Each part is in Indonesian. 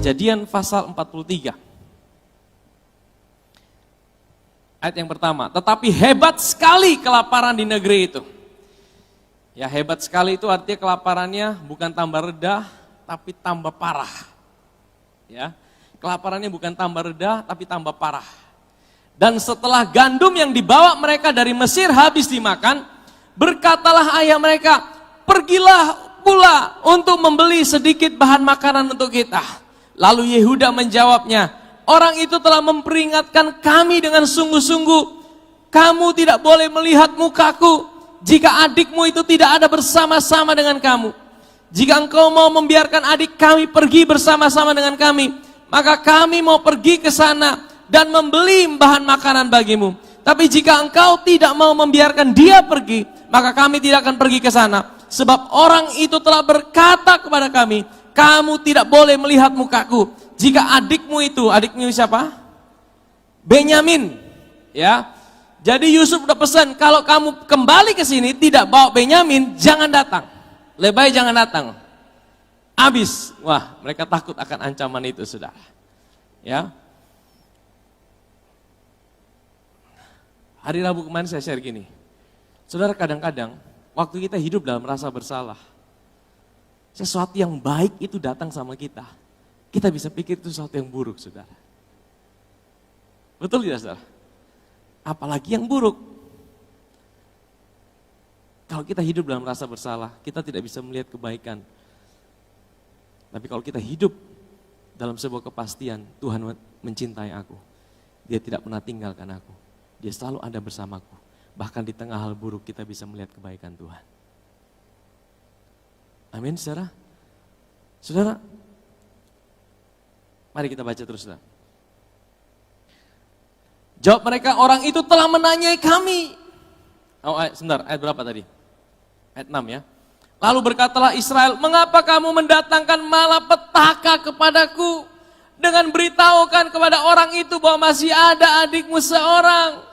Kejadian pasal 43. Ayat yang pertama, tetapi hebat sekali kelaparan di negeri itu. Ya, hebat sekali itu artinya kelaparannya bukan tambah reda, tapi tambah parah. Ya, kelaparannya bukan tambah reda, tapi tambah parah. Dan setelah gandum yang dibawa mereka dari Mesir habis dimakan, berkatalah ayah mereka, pergilah pula untuk membeli sedikit bahan makanan untuk kita. Lalu Yehuda menjawabnya, orang itu telah memperingatkan kami dengan sungguh-sungguh, kamu tidak boleh melihat mukaku jika adikmu itu tidak ada bersama-sama dengan kamu. Jika engkau mau membiarkan adik kami pergi bersama-sama dengan kami, maka kami mau pergi ke sana dan membeli bahan makanan bagimu. Tapi jika engkau tidak mau membiarkan dia pergi, maka kami tidak akan pergi ke sana. Sebab orang itu telah berkata kepada kami, kamu tidak boleh melihat mukaku jika adikmu siapa? Benyamin. Ya. Jadi Yusuf udah pesan, kalau kamu kembali ke sini tidak bawa Benyamin, jangan datang. Lebih baik jangan datang. Habis. Wah, mereka takut akan ancaman itu, saudara. Ya. Hari Rabu kemarin saya share gini. Saudara, kadang-kadang waktu kita hidup dalam rasa bersalah, sesuatu yang baik itu datang sama kita. Kita bisa pikir itu sesuatu yang buruk, saudara. Betul tidak, saudara? Apalagi yang buruk. Kalau kita hidup dalam rasa bersalah, kita tidak bisa melihat kebaikan. Tapi kalau kita hidup dalam sebuah kepastian, Tuhan mencintai aku. Dia tidak pernah tinggalkan aku. Dia selalu ada bersamaku. Bahkan di tengah hal buruk kita bisa melihat kebaikan Tuhan. Amin, saudara. Saudara, mari kita baca terus, saudara. Jawab mereka, orang itu telah menanyai kami. Oh, sebentar, ayat berapa tadi? Ayat 6 ya. Lalu berkatalah Israel, mengapa kamu mendatangkan malapetaka kepadaku dengan beritahukan kepada orang itu bahwa masih ada adikmu seorang.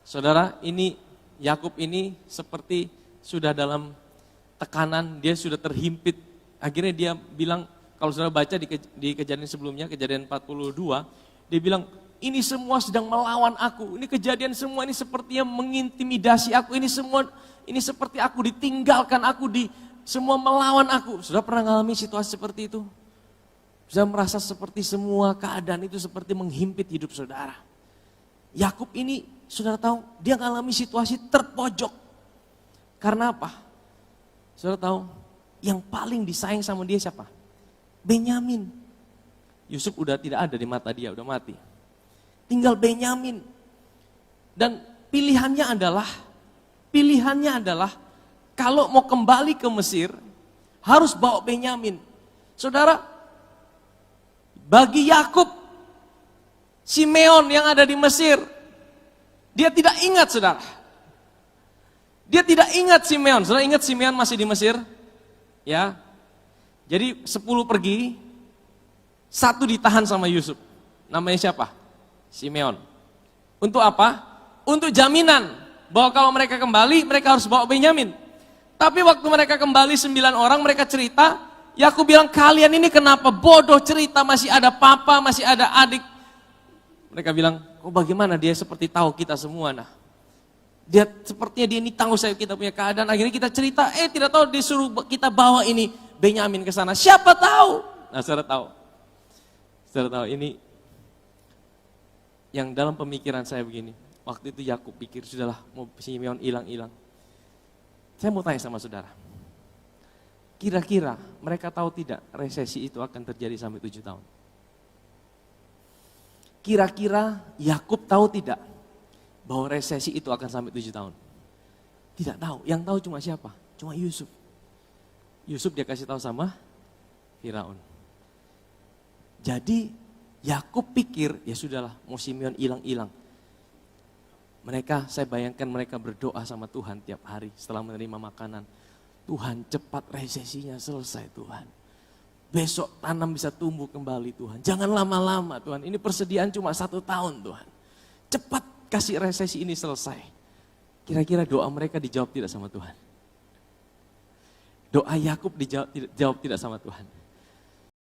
Saudara, ini Yakub ini seperti sudah dalam tekanan, dia sudah terhimpit. Akhirnya dia bilang, kalau saudara baca di kejadian sebelumnya, kejadian 42, dia bilang, ini semua sedang melawan aku. Ini kejadian semua ini sepertinya mengintimidasi aku. Ini semua ini seperti aku ditinggalkan, semua melawan aku. Sudah pernah mengalami situasi seperti itu? Sudah merasa seperti semua keadaan itu seperti menghimpit hidup saudara. Yakub ini, saudara tahu, dia mengalami situasi terpojok. Karena apa? Saudara tahu, yang paling disayang sama dia siapa? Benyamin. Yusuf udah tidak ada di mata dia, udah mati. Tinggal Benyamin. Dan pilihannya adalah kalau mau kembali ke Mesir harus bawa Benyamin. Saudara, bagi Yakub, Simeon yang ada di Mesir, dia tidak ingat, saudara. Dia tidak ingat Simeon. Saudara ingat Simeon masih di Mesir? Ya. Jadi 10 pergi, 1 ditahan sama Yusuf. Namanya siapa? Simeon. Untuk apa? Untuk jaminan bahwa kalau mereka kembali, mereka harus bawa Benyamin. Tapi waktu mereka kembali 9 orang, mereka cerita, Yakub bilang, kalian ini kenapa bodoh cerita, masih ada papa, masih ada adik. Mereka bilang, oh bagaimana dia seperti tahu kita semua. Nah, dia sepertinya dia ini tahu saya kita punya keadaan. Akhirnya kita cerita, tidak tahu disuruh kita bawa ini Benyamin ke sana. Siapa tahu? Nah, saudara tahu. Saudara tahu ini yang dalam pemikiran saya begini. Waktu itu Yakub pikir, sudahlah mau Simeon hilang-hilang. Saya mau tanya sama saudara. Kira-kira mereka tahu tidak resesi itu akan terjadi sampai 7 tahun? Kira-kira Yakub tahu tidak bahwa resesi itu akan sampai 7 tahun? Tidak tahu. Yang tahu cuma siapa? Cuma Yusuf. Yusuf dia kasih tahu sama Firaun. Jadi Yakub pikir, ya sudahlah, mau Simeon hilang-hilang. Saya bayangkan mereka berdoa sama Tuhan tiap hari setelah menerima makanan. Tuhan, cepat resesinya selesai Tuhan. Besok tanam bisa tumbuh kembali Tuhan. Jangan lama-lama Tuhan, ini persediaan cuma 1 tahun Tuhan. Cepat kasih resesi ini selesai. Kira-kira doa mereka dijawab tidak sama Tuhan? Doa Yakub dijawab tidak sama Tuhan?